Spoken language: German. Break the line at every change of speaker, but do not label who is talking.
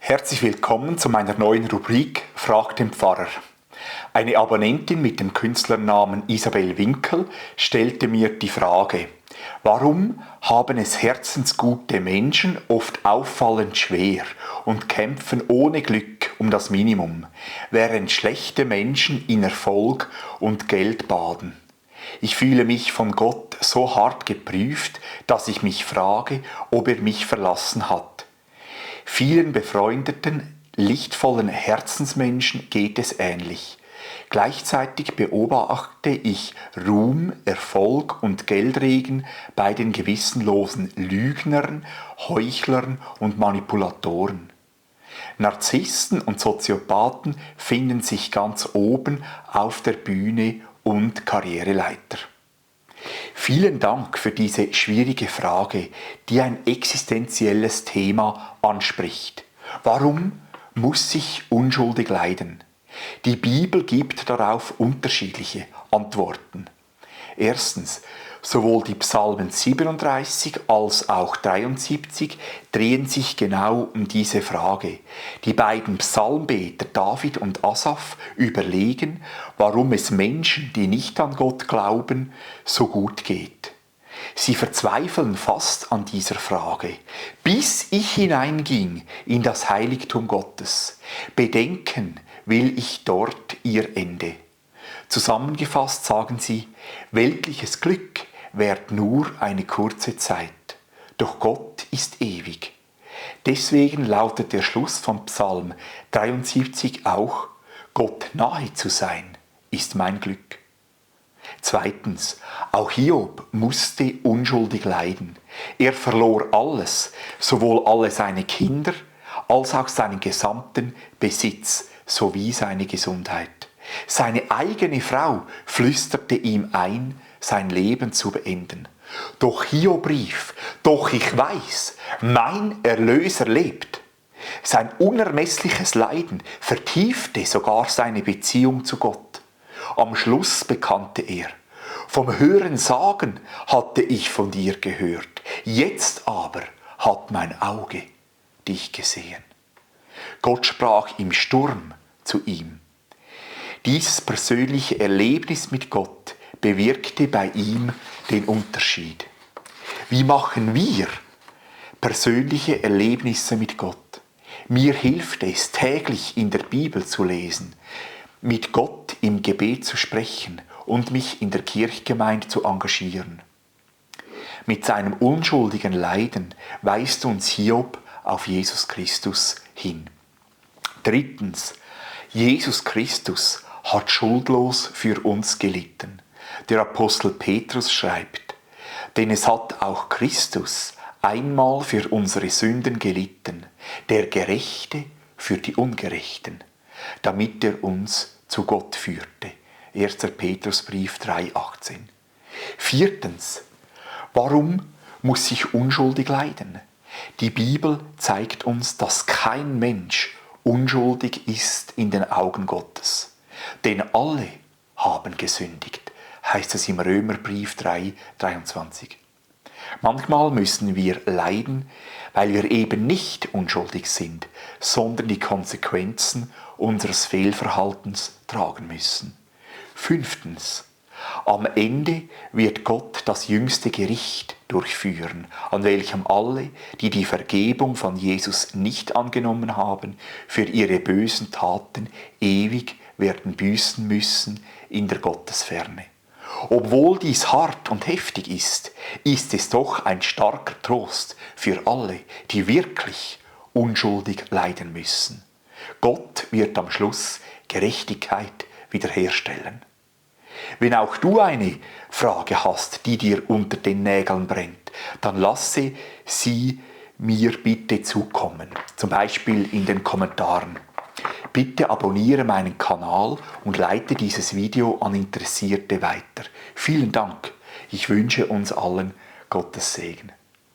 Herzlich willkommen zu meiner neuen Rubrik Frag den Pfarrer. Eine Abonnentin mit dem Künstlernamen Isabel Winkel stellte mir die Frage: Warum haben es herzensgute Menschen oft auffallend schwer und kämpfen ohne Glück um das Minimum, während schlechte Menschen in Erfolg und Geld baden? Ich fühle mich von Gott so hart geprüft, dass ich mich frage, ob er mich verlassen hat. Vielen befreundeten, lichtvollen Herzensmenschen geht es ähnlich. Gleichzeitig beobachte ich Ruhm, Erfolg und Geldregen bei den gewissenlosen Lügnern, Heuchlern und Manipulatoren. Narzissten und Soziopathen finden sich ganz oben auf der Bühne und Karriereleiter. Vielen Dank für diese schwierige Frage, die ein existenzielles Thema anspricht. Warum muss ich unschuldig leiden? Die Bibel gibt darauf unterschiedliche Antworten. Erstens, sowohl die Psalmen 37 als auch 73 drehen sich genau um diese Frage. Die beiden Psalmbeter David und Asaf überlegen, warum es Menschen, die nicht an Gott glauben, so gut geht. Sie verzweifeln fast an dieser Frage, bis ich hineinging in das Heiligtum Gottes. Bedenken will ich dort ihr Ende. Zusammengefasst sagen sie, weltliches Glück währt nur eine kurze Zeit, doch Gott ist ewig. Deswegen lautet der Schluss von Psalm 73 auch, Gott nahe zu sein, ist mein Glück. Zweitens, auch Hiob musste unschuldig leiden. Er verlor alles, sowohl alle seine Kinder als auch seinen gesamten Besitz sowie seine Gesundheit. Seine eigene Frau flüsterte ihm ein, sein Leben zu beenden. Doch Hiob rief, doch ich weiß, mein Erlöser lebt. Sein unermessliches Leiden vertiefte sogar seine Beziehung zu Gott. Am Schluss bekannte er, vom Hörensagen hatte ich von dir gehört, jetzt aber hat mein Auge dich gesehen. Gott sprach im Sturm zu ihm. Dieses persönliche Erlebnis mit Gott bewirkte bei ihm den Unterschied. Wie machen wir persönliche Erlebnisse mit Gott? Mir hilft es, täglich in der Bibel zu lesen, mit Gott im Gebet zu sprechen und mich in der Kirchgemeinde zu engagieren. Mit seinem unschuldigen Leiden weist uns Hiob auf Jesus Christus hin. Drittens, Jesus Christus hat schuldlos für uns gelitten. Der Apostel Petrus schreibt, denn es hat auch Christus einmal für unsere Sünden gelitten, der Gerechte für die Ungerechten, damit er uns zu Gott führte. 1. Petrusbrief 3,18. Viertens, warum muss ich unschuldig leiden? Die Bibel zeigt uns, dass kein Mensch unschuldig ist in den Augen Gottes. Denn alle haben gesündigt, heißt es im Römerbrief 3,23. Manchmal müssen wir leiden, weil wir eben nicht unschuldig sind, sondern die Konsequenzen unseres Fehlverhaltens tragen müssen. Fünftens, am Ende wird Gott das jüngste Gericht durchführen, an welchem alle, die die Vergebung von Jesus nicht angenommen haben, für ihre bösen Taten ewig werden büßen müssen in der Gottesferne. Obwohl dies hart und heftig ist, ist es doch ein starker Trost für alle, die wirklich unschuldig leiden müssen. Gott wird am Schluss Gerechtigkeit wiederherstellen. Wenn auch du eine Frage hast, die dir unter den Nägeln brennt, dann lasse sie mir bitte zukommen, zum Beispiel in den Kommentaren. Bitte abonniere meinen Kanal und leite dieses Video an Interessierte weiter. Vielen Dank. Ich wünsche uns allen Gottes Segen.